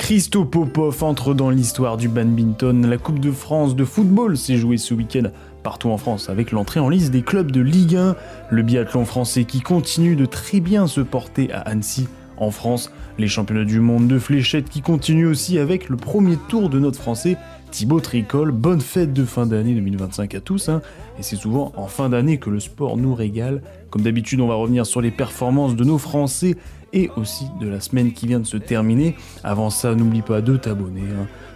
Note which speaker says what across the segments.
Speaker 1: Christo Popov entre dans l'histoire du badminton. La Coupe de France de football s'est jouée ce week-end partout en France avec l'entrée en lice des clubs de Ligue 1. Le biathlon français qui continue de très bien se porter à Annecy en France. Les championnats du monde de fléchettes qui continuent aussi avec le premier tour de notre français Thibaut Tricol. Bonne fête de fin d'année 2025 à tous. Et c'est souvent en fin d'année que le sport nous régale. Comme d'habitude, on va revenir sur les performances de nos Français et aussi de la semaine qui vient de se terminer. Avant ça, n'oublie pas de t'abonner,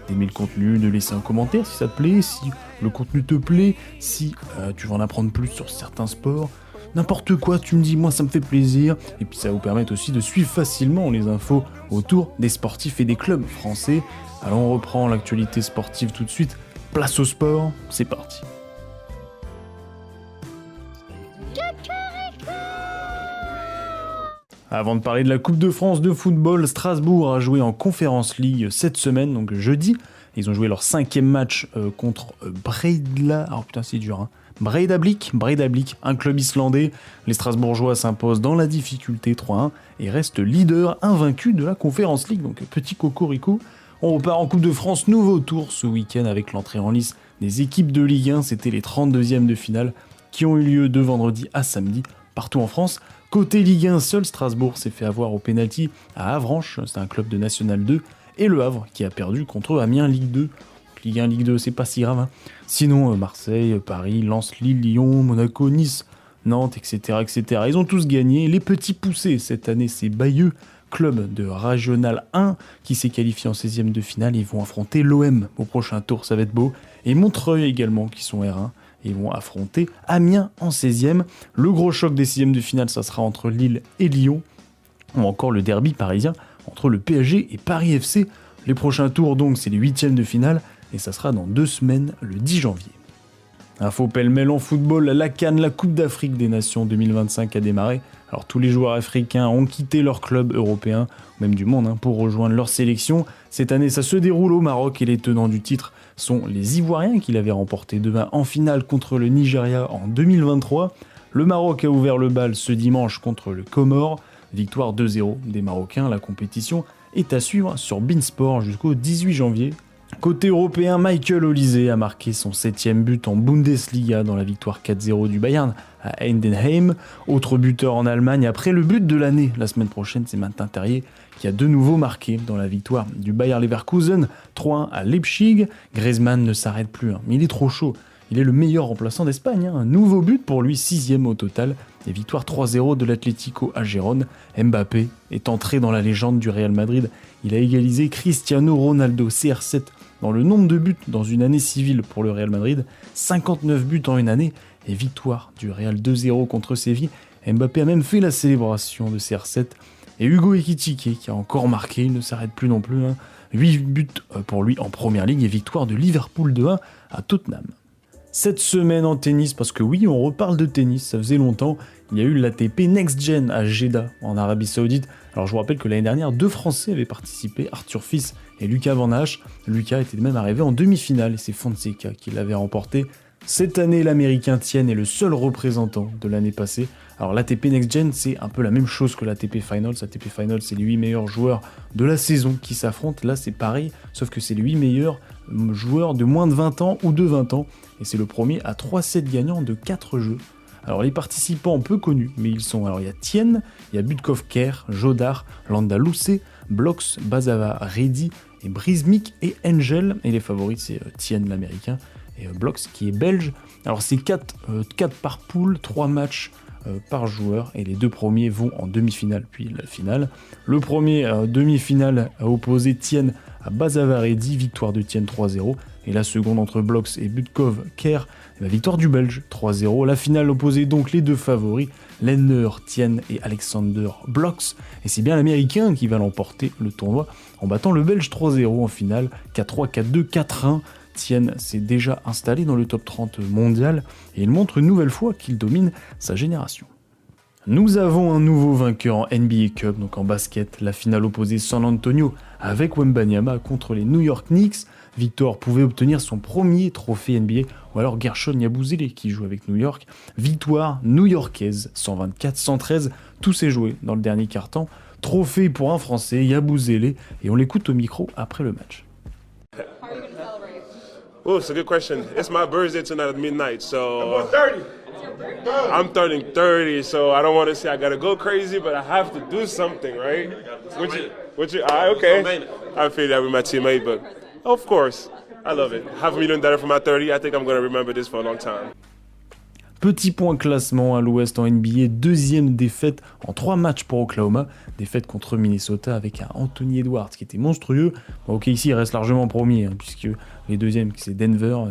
Speaker 1: d'aimer le contenu, de laisser un commentaire si ça te plaît, si le contenu te plaît, si tu veux en apprendre plus sur certains sports. N'importe quoi, tu me dis, moi ça me fait plaisir. Et puis ça va vous permettre aussi de suivre facilement les infos autour des sportifs et des clubs français. Alors on reprend l'actualité sportive tout de suite. Place au sport, c'est parti. Avant de parler de la Coupe de France de football, Strasbourg a joué en Conference League cette semaine, donc jeudi. Ils ont joué leur 5e match contre Breidablik, un club islandais. Les Strasbourgeois s'imposent dans la difficulté 3-1 et restent leader invaincu de la Conference League. Donc petit cocorico. On repart en Coupe de France, nouveau tour ce week-end avec l'entrée en lice des équipes de Ligue 1. C'était les 32e de finale qui ont eu lieu de vendredi à samedi partout en France. Côté Ligue 1, seul Strasbourg s'est fait avoir au pénalty à Avranches, c'est un club de National 2, et Le Havre qui a perdu contre Amiens Ligue 2. Ligue 1, Ligue 2, c'est pas si grave. Sinon, Marseille, Paris, Lens, Lille, Lyon, Monaco, Nice, Nantes, etc., etc. Ils ont tous gagné. Les petits poussés, cette année, c'est Bayeux, club de Régional 1, qui s'est qualifié en 16e de finale. Ils vont affronter l'OM au prochain tour, ça va être beau. Et Montreuil également, qui sont R1. Ils vont affronter Amiens en 16e. Le gros choc des 6e de finale, ça sera entre Lille et Lyon. Ou encore le derby parisien entre le PSG et Paris FC. Les prochains tours, donc, c'est les 8e de finale. Et ça sera dans 2 semaines, le 10 janvier. Info pêle-mêle en football, la CAN, la Coupe d'Afrique des Nations 2025 a démarré. Alors tous les joueurs africains ont quitté leur club européen, même du monde, pour rejoindre leur sélection. Cette année, ça se déroule au Maroc et les tenants du titre sont les Ivoiriens qui l'avaient remporté 2-1 en finale contre le Nigeria en 2023. Le Maroc a ouvert le bal ce dimanche contre le Comores. Victoire 2-0 des Marocains. La compétition est à suivre sur Beansport jusqu'au 18 janvier. Côté européen, Michael Olise a marqué son 7e but en Bundesliga dans la victoire 4-0 du Bayern à Heidenheim. Autre buteur en Allemagne, après le but de l'année la semaine prochaine, c'est Martin Terrier qui a de nouveau marqué dans la victoire du Bayer Leverkusen 3-1 à Leipzig. Griezmann ne s'arrête plus, mais il est trop chaud. Il est le meilleur remplaçant d'Espagne. Un nouveau but pour lui, 6e au total. Et victoire 3-0 de l'Atlético à Gérone. Mbappé est entré dans la légende du Real Madrid. Il a égalisé Cristiano Ronaldo, CR7, dans le nombre de buts dans une année civile pour le Real Madrid. 59 buts en une année et victoire du Real 2-0 contre Séville. Mbappé a même fait la célébration de CR7. Et Hugo Ekitike qui a encore marqué, il ne s'arrête plus non plus. 8 buts pour lui en première ligue et victoire de Liverpool 2-1 à Tottenham. Cette semaine en tennis, parce que oui, on reparle de tennis, ça faisait longtemps, il y a eu l'ATP Next Gen à Jeddah, en Arabie Saoudite. Alors je vous rappelle que l'année dernière, 2 Français avaient participé, Arthur Fils et Lucas Van Hache. Lucas était même arrivé en demi-finale et c'est Fonseca qui l'avait remporté. Cette année, l'Américain Tien est le seul représentant de l'année passée. Alors l'ATP Next Gen, c'est un peu la même chose que l'ATP Finals. L'ATP Finals, c'est les 8 meilleurs joueurs de la saison qui s'affrontent. Là, c'est pareil, sauf que c'est les 8 meilleurs joueurs de moins de 20 ans ou de 20 ans. Et c'est le premier à 3 sets gagnants de 4 jeux. Alors les participants peu connus, mais ils sont... Alors il y a Tien, il y a Budkov Kerr, Jodar, Landa Lucé, Blox, Bazava, Reddy, et Brismik et Angel. Et les favoris, c'est Tien l'Américain et Blox qui est belge. Alors c'est 4 par poule, 3 matchs par joueur et les 2 premiers vont en demi-finale puis la finale. Le premier demi-finale a opposé Tien à Bazava-Reddy, victoire de Tien 3-0 et la seconde entre Blox et Budkov Kerr, la victoire du Belge 3-0. La finale opposait donc les 2 favoris, Lender, Tien et Alexander Blox et c'est bien l'Américain qui va l'emporter le tournoi en battant le Belge 3-0 en finale, 4-3, 4-2, 4-1. Tien s'est déjà installé dans le top 30 mondial et il montre une nouvelle fois qu'il domine sa génération. Nous avons un nouveau vainqueur en NBA Cup, donc en basket. La finale opposait San Antonio avec Wembanyama contre les New York Knicks. Victor pouvait obtenir son premier trophée NBA, ou alors Gershon Yabusele qui joue avec New York. Victoire new-yorkaise, 124-113, tout s'est joué dans le dernier quart-temps. Trophée pour un Français, Yabusele, et on l'écoute au micro après le match.
Speaker 2: Oh, it's a good question. It's my birthday tonight at midnight, so 30. I'm turning 30, so I don't want to say I gotta go crazy, but I have to do something, right? Okay. I feel that with my teammate, but of course, I love it. $500,000 for my 30. I think I'm gonna remember this for a long time.
Speaker 1: Petit point classement à l'ouest en NBA, deuxième défaite en 3 matchs pour Oklahoma, défaite contre Minnesota avec un Anthony Edwards qui était monstrueux. Bon, ok, ici il reste largement premier, puisque les deuxièmes c'est Denver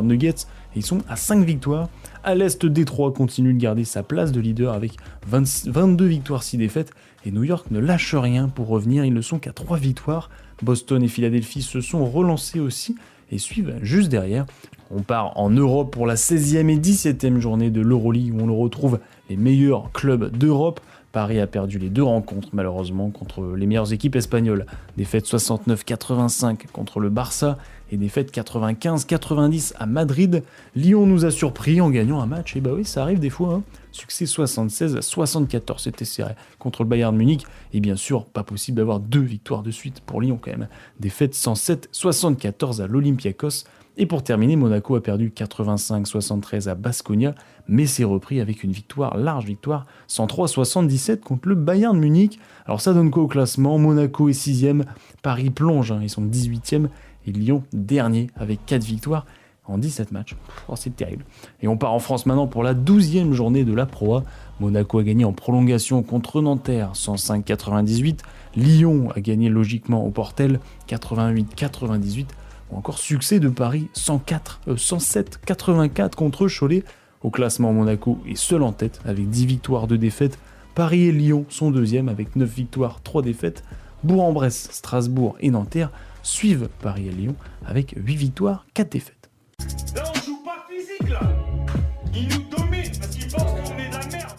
Speaker 1: Nuggets, et ils sont à 5 victoires. À l'est, Détroit continue de garder sa place de leader avec 22 victoires, 6 défaites, et New York ne lâche rien pour revenir, ils ne sont qu'à 3 victoires. Boston et Philadelphie se sont relancés aussi et suivent juste derrière. On part en Europe pour la 16e et 17e journée de l'Euroleague où on retrouve les meilleurs clubs d'Europe. Paris a perdu les 2 rencontres malheureusement contre les meilleures équipes espagnoles. Défaite 69-85 contre le Barça et défaite 95-90 à Madrid. Lyon nous a surpris en gagnant un match, et bah oui ça arrive des fois, hein. Succès 76-74, c'était serré contre le Bayern Munich, et bien sûr pas possible d'avoir 2 victoires de suite pour Lyon quand même. Défaite 107-74 à l'Olympiakos. Et pour terminer, Monaco a perdu 85-73 à Baskonia, mais s'est repris avec une large victoire, 103-77 contre le Bayern Munich. Alors ça donne quoi au classement? Monaco est 6e, Paris plonge, ils sont 18e, et Lyon dernier avec 4 victoires en 17 matchs. Oh, c'est terrible. Et on part en France maintenant pour la 12e journée de la Pro A. Monaco a gagné en prolongation contre Nanterre, 105-98. Lyon a gagné logiquement au Portel, 88-98. Ou encore succès de Paris, 107-84 contre Cholet. Au classement, Monaco est seul en tête avec 10 victoires, 2 défaites. Paris et Lyon sont deuxièmes avec 9 victoires, 3 défaites. Bourg-en-Bresse, Strasbourg et Nanterre suivent Paris et Lyon avec 8 victoires, 4 défaites.
Speaker 3: Là on joue pas physique là. Ils nous dominent parce qu'ils pensent qu'on est de la merde.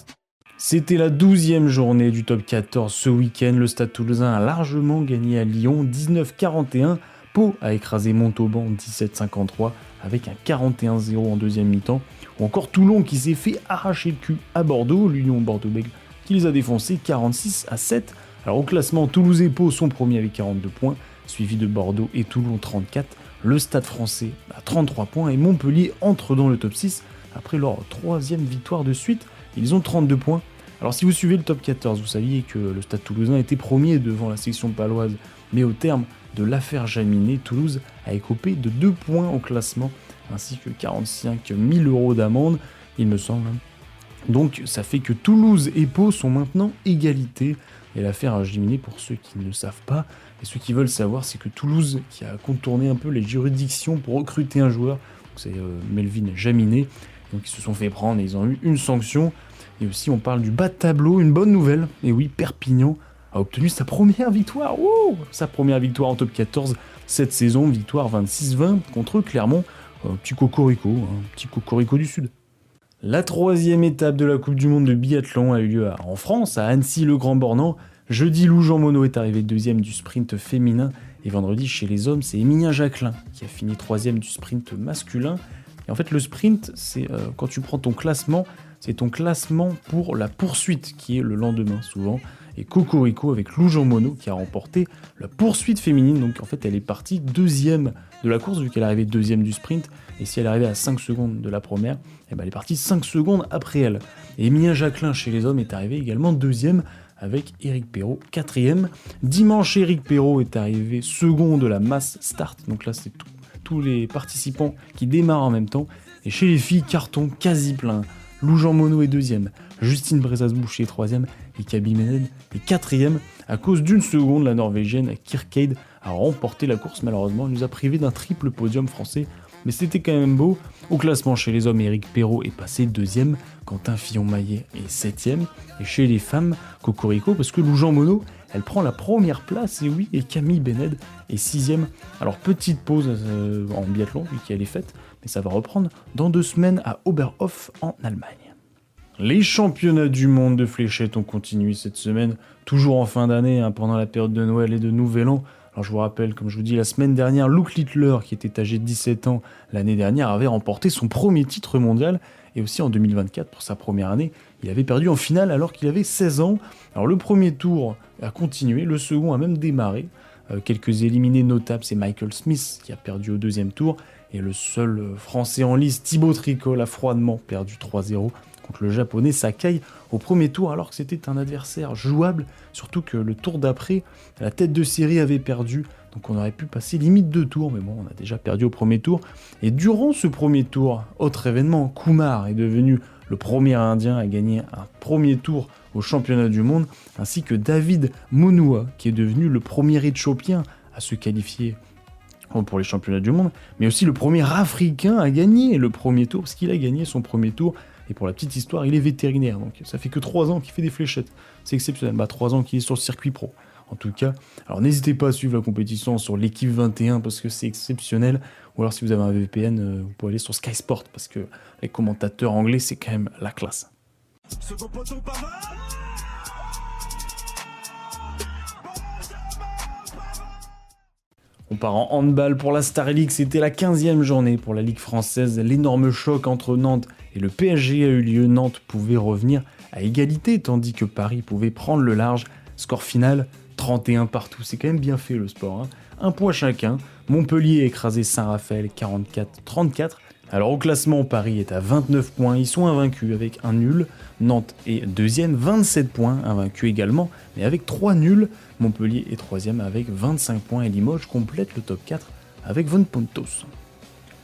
Speaker 1: C'était la 12e journée du top 14 ce week-end. Le Stade Toulousain a largement gagné à Lyon, 19-41. Pau a écrasé Montauban 17-53 avec un 41-0 en deuxième mi-temps. Ou encore Toulon qui s'est fait arracher le cul à Bordeaux, l'Union Bordeaux-Bègles qui les a défoncés 46-7. Alors au classement, Toulouse et Pau sont premiers avec 42 points, suivi de Bordeaux et Toulon 34. Le Stade français a 33 points et Montpellier entre dans le top 6 après leur 3e victoire de suite. Ils ont 32 points. Alors si vous suivez le top 14, vous saviez que le Stade Toulousain était premier devant la section paloise, mais au terme de l'affaire Jaminet, Toulouse a écopé de 2 points au classement, ainsi que 45 000 € d'amende, il me semble. Donc ça fait que Toulouse et Pau sont maintenant égalité. Et l'affaire Jaminet, pour ceux qui ne le savent pas, et ceux qui veulent savoir, c'est que Toulouse, qui a contourné un peu les juridictions pour recruter un joueur, c'est Melvin Jaminet, donc ils se sont fait prendre et ils ont eu une sanction. Et aussi on parle du bas de tableau, une bonne nouvelle, et oui, Perpignan a obtenu sa première victoire. Sa première victoire en top 14 cette saison, victoire 26-20 contre Clermont. Petit cocorico du Sud. La 3e étape de la Coupe du Monde de biathlon a eu lieu en France, à Annecy-le-Grand-Bornand. Jeudi, Lou Jean Monod est arrivé 2e du sprint féminin. Et vendredi, chez les hommes, c'est Émilien Jacquelin qui a fini 3e du sprint masculin. Et en fait, le sprint, c'est quand tu prends ton classement, c'est ton classement pour la poursuite qui est le lendemain souvent. Et Cocorico avec Lou Jean Monod qui a remporté la poursuite féminine. Donc en fait elle est partie 2e de la course vu qu'elle est arrivée 2e du sprint. Et si elle est arrivée à 5 secondes de la première, et ben elle est partie 5 secondes après elle. Et Émilien Jacquelin chez les hommes est arrivé également 2e avec Éric Perrault 4e. Dimanche, Éric Perrault est arrivé second de la mass start. Donc là c'est tous les participants qui démarrent en même temps. Et chez les filles, carton quasi plein. Lou Jean Monod est 2e, Justine Brezas-Boucher est 3e et Kaby Mened est 4e. À cause d'une seconde, la Norvégienne Kirkeid a remporté la course. Malheureusement, elle nous a privé d'un triple podium français, mais c'était quand même beau. Au classement chez les hommes, Éric Perrault est passé 2e, Quentin Fillon-Maillet est 7e. Et chez les femmes, Cocorico, parce que Lou Jean Monod, elle prend la première place, et oui, et Camille Bened est 6e. Alors petite pause en biathlon, vu qu'elle est faite, mais ça va reprendre dans 2 semaines à Oberhof en Allemagne. Les championnats du monde de fléchettes ont continué cette semaine, toujours en fin d'année, pendant la période de Noël et de Nouvel An. Alors je vous rappelle, comme je vous dis, la semaine dernière, Luke Littler, qui était âgé de 17 ans l'année dernière, avait remporté son premier titre mondial. Et aussi en 2024, pour sa première année, il avait perdu en finale alors qu'il avait 16 ans. Alors le premier tour a continué, le second a même démarré. Quelques éliminés notables, c'est Michael Smith qui a perdu au deuxième tour. Et le seul Français en lice, Thibaut Tricol, a froidement perdu 3-0 contre le Japonais Sakai au premier tour, alors que c'était un adversaire jouable, surtout que le tour d'après, la tête de série avait perdu, donc on aurait pu passer limite 2 tours, mais bon, on a déjà perdu au premier tour. Et durant ce premier tour, autre événement, Kumar est devenu le premier Indien à gagner un premier tour au championnat du monde, ainsi que David Monua, qui est devenu le premier Éthiopien à se qualifier pour les championnats du monde, mais aussi le premier Africain à gagner le premier tour, parce qu'il a gagné son premier tour. Et pour la petite histoire, il est vétérinaire, donc ça fait que 3 ans qu'il fait des fléchettes. C'est exceptionnel, 3 ans qu'il est sur le circuit pro. En tout cas, alors n'hésitez pas à suivre la compétition sur l'équipe 21 parce que c'est exceptionnel. Ou alors si vous avez un VPN, vous pouvez aller sur Sky Sport parce que les commentateurs anglais, c'est quand même la classe. On part en handball pour la Star League, c'était la 15e journée pour la Ligue française. L'énorme choc entre Nantes et le PSG a eu lieu. Nantes pouvait revenir à égalité tandis que Paris pouvait prendre le large. Score final, 31 partout. C'est quand même bien fait le sport, hein. Un point chacun. Montpellier a écrasé Saint-Raphaël 44-34. Alors au classement, Paris est à 29 points. Ils sont invaincus avec un nul. Nantes est deuxième, 27 points, invaincu également, mais avec 3 nuls. Montpellier est troisième avec 25 points et Limoges complète le top 4 avec 20 puntos.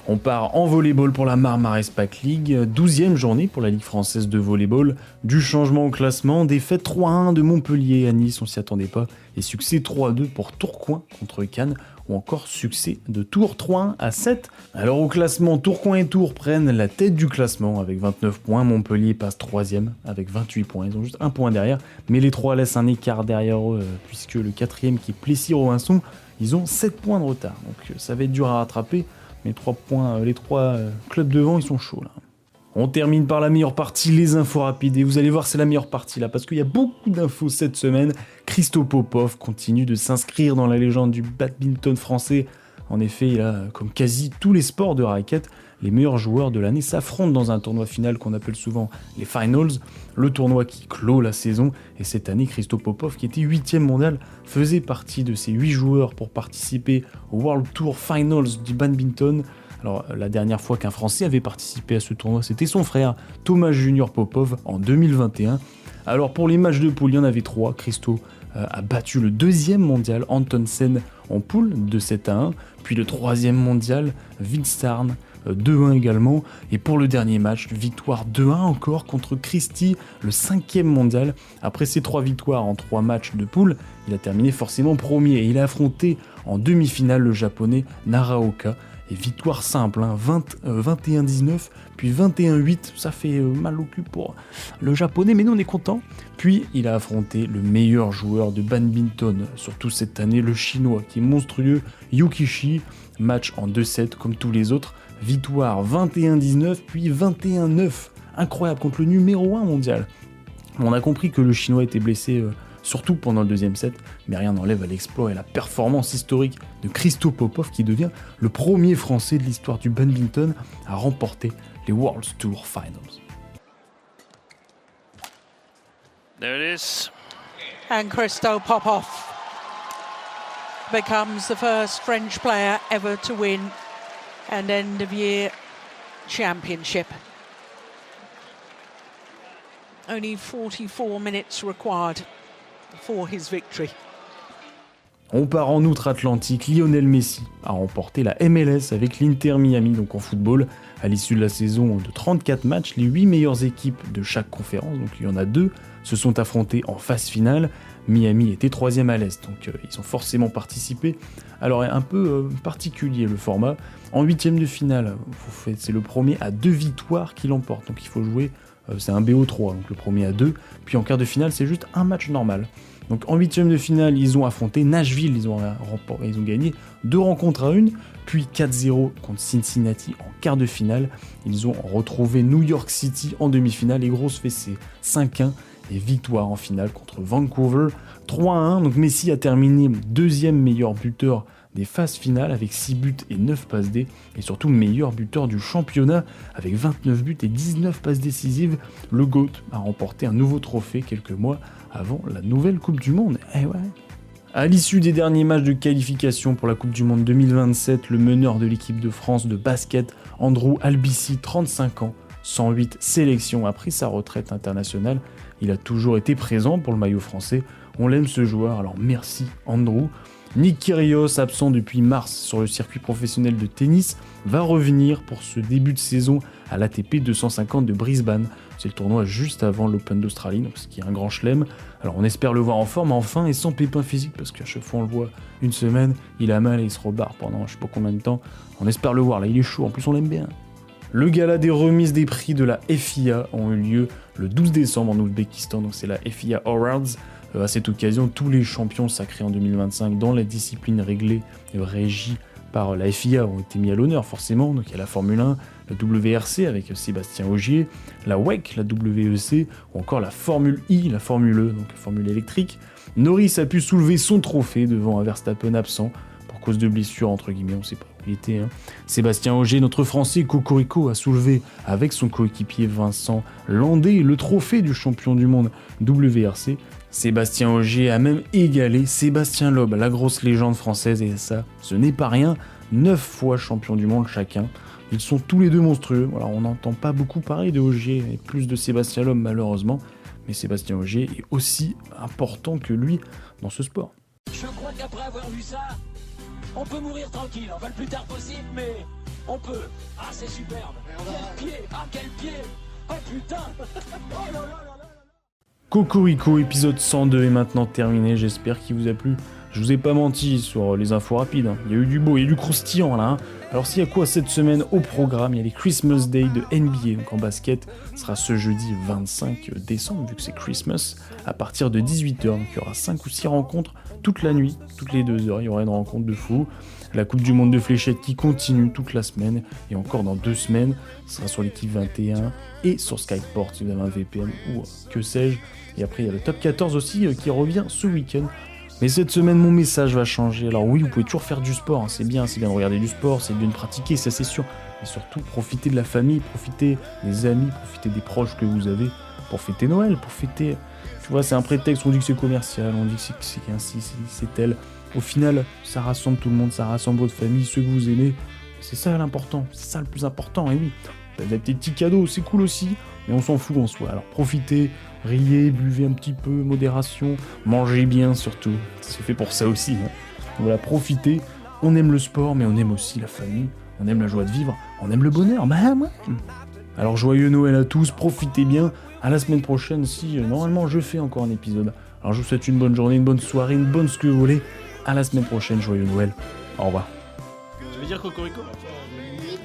Speaker 1: On part en volleyball pour la Marmaris Pack League, 12e journée pour la Ligue française de volleyball. Du changement au classement, défaite 3-1 de Montpellier à Nice, on s'y attendait pas, et succès 3-2 pour Tourcoing contre Cannes, ou encore succès de Tours 3-1 à 7. Alors au classement, Tourcoing et Tours prennent la tête du classement avec 29 points, Montpellier passe 3e avec 28 points, ils ont juste un point derrière, mais les trois laissent un écart derrière eux, puisque le 4e qui est Plessis-Robinson, ils ont 7 points de retard, donc ça va être dur à rattraper. Les 3 points, les 3 clubs devant, ils sont chauds là. On termine par la meilleure partie, les infos rapides. Et vous allez voir, c'est la meilleure partie là, parce qu'il y a beaucoup d'infos cette semaine. Christo Popov continue de s'inscrire dans la légende du badminton français. En effet, il a, comme quasi tous les sports de raquette, les meilleurs joueurs de l'année s'affrontent dans un tournoi final qu'on appelle souvent les Finals, le tournoi qui clôt la saison. Et cette année, Christo Popov, qui était 8e mondial, faisait partie de ces 8 joueurs pour participer au World Tour Finals du badminton. Alors, la dernière fois qu'un Français avait participé à ce tournoi, c'était son frère, Thomas Junior Popov, en 2021. Alors, pour les matchs de poule, il y en avait 3. Christo a battu le 2e mondial, Antonsen, en poule, de 7-1. Puis le 3e mondial, Winstarn, 2-1 également. Et pour le dernier match, victoire 2-1 encore contre Christie, le 5e mondial. Après ces 3 victoires en 3 matchs de poule, il a terminé forcément premier. Et il a affronté en demi-finale le japonais Naraoka. Et victoire simple, 21-19, puis 21-8, ça fait mal au cul pour le japonais, mais nous on est content. Puis il a affronté le meilleur joueur de badminton, surtout cette année, le chinois, qui est monstrueux, Yukishi, match en 2-7 comme tous les autres, victoire 21-19, puis 21-9, incroyable, contre le numéro 1 mondial. On a compris que le chinois était blessé surtout pendant le 2e set, mais rien n'enlève à l'exploit et la performance historique de Christo Popov qui devient le premier Français de l'histoire du badminton à remporter les World Tour Finals.
Speaker 4: There it is.
Speaker 5: And Christo Popov becomes the first French player ever to win an end-of-year championship. Only 44 minutes required for his victory.
Speaker 1: On part en outre-Atlantique, Lionel Messi a remporté la MLS avec l'Inter Miami, donc en football. À l'issue de la saison de 34 matchs, les 8 meilleures équipes de chaque conférence, donc il y en a 2, se sont affrontées en phase finale. Miami était 3e à l'Est, donc ils ont forcément participé. Alors un peu particulier le format. En 8e de finale, c'est le premier à 2 victoires qui l'emporte, donc il faut jouer, c'est un BO3, donc le premier à 2. Puis en quart de finale, c'est juste un match normal. Donc en 8e de finale, ils ont affronté Nashville, ils ont gagné 2 rencontres à 1, puis 4-0 contre Cincinnati en quart de finale. Ils ont retrouvé New York City en demi-finale et grosse fessée, 5-1. et victoire en finale contre Vancouver 3-1. Donc Messi a terminé deuxième meilleur buteur des phases finales avec 6 buts et 9 passes D, et surtout meilleur buteur du championnat avec 29 buts et 19 passes décisives. Le GOAT a remporté un nouveau trophée quelques mois avant la nouvelle Coupe du Monde. Eh ouais. À l'issue des derniers matchs de qualification pour la Coupe du Monde 2027, le meneur de l'équipe de France de basket, Andrew Albici, 35 ans, 108 sélections, a pris sa retraite internationale. Il a toujours été présent pour le maillot français. On l'aime ce joueur, alors merci Andrew. Nick Kyrgios, absent depuis mars sur le circuit professionnel de tennis, va revenir pour ce début de saison à l'ATP 250 de Brisbane. C'est le tournoi juste avant l'Open d'Australie, donc ce qui est un grand chelem. Alors on espère le voir en forme enfin et sans pépin physique, parce qu'à chaque fois on le voit une semaine, il a mal et il se rebarre pendant je sais pas combien de temps. On espère le voir, là il est chaud, en plus on l'aime bien. Le gala des remises des prix de la FIA ont eu lieu le 12 décembre en Ouzbékistan, donc c'est la FIA Awards. À cette occasion, tous les champions sacrés en 2025 dans la discipline réglée et régie par la FIA ont été mis à l'honneur forcément. Donc il y a la Formule 1, la WRC avec Sébastien Ogier, la WEC, la WEC, ou encore la Formule I, la Formule E, donc la Formule électrique. Norris a pu soulever son trophée devant un Verstappen absent pour cause de blessure, entre guillemets, on ne sait pas où il était. Sébastien Ogier, notre Français Cocorico, a soulevé avec son coéquipier Vincent Landé le trophée du champion du monde WRC. Sébastien Ogier a même égalé Sébastien Loeb, la grosse légende française, et ça, ce n'est pas rien, 9 fois champion du monde chacun. Ils sont tous les deux monstrueux. Voilà, on n'entend pas beaucoup parler de Ogier, et plus de Sébastien Loeb malheureusement, mais Sébastien Ogier est aussi important que lui dans ce sport.
Speaker 6: Je crois qu'après avoir vu ça, on peut mourir tranquille, enfin le plus tard possible, mais on peut. Ah, c'est superbe. Quel pied, ah quel pied. Oh putain. Oh là là là là.
Speaker 1: Cocorico, épisode 102 est maintenant terminé, j'espère qu'il vous a plu. Je vous ai pas menti sur les infos rapides, il y a eu du beau, il y a eu du croustillant là. Alors s'il y a quoi cette semaine au programme, il y a les Christmas Day de NBA, donc en basket, ce sera ce jeudi 25 décembre, vu que c'est Christmas, à partir de 18h, donc il y aura 5 ou 6 rencontres toute la nuit, toutes les 2 heures, il y aura une rencontre de fou. La Coupe du Monde de fléchettes qui continue toute la semaine, et encore dans 2 semaines, ce sera sur l'équipe 21 et sur Sky Sports, si vous avez un VPN ou que sais-je. Et après, il y a le top 14 aussi qui revient ce week-end. Mais cette semaine, mon message va changer. Alors oui, vous pouvez toujours faire du sport, hein. C'est bien de regarder du sport, c'est bien de pratiquer, ça c'est sûr. Mais surtout, profitez de la famille, profitez des amis, profitez des proches que vous avez pour fêter Noël, pour fêter... Tu vois, c'est un prétexte, on dit que c'est commercial, on dit que c'est ainsi, c'est tel. Au final, ça rassemble tout le monde, ça rassemble votre famille, ceux que vous aimez. C'est ça l'important, c'est ça le plus important, et oui. Des petits cadeaux, c'est cool aussi, mais on s'en fout en soi. Alors profitez, riez, buvez un petit peu, modération, mangez bien surtout. C'est fait pour ça aussi. Hein. Voilà, profitez. On aime le sport, mais on aime aussi la famille. On aime la joie de vivre, on aime le bonheur. Bah ouais. Alors joyeux Noël à tous, profitez bien. À la semaine prochaine, si normalement je fais encore un épisode. Alors je vous souhaite une bonne journée, une bonne soirée, une bonne ce que vous voulez. À la semaine prochaine, joyeux Noël. Au revoir.
Speaker 7: Tu veux dire Cocorico ?
Speaker 8: Oui.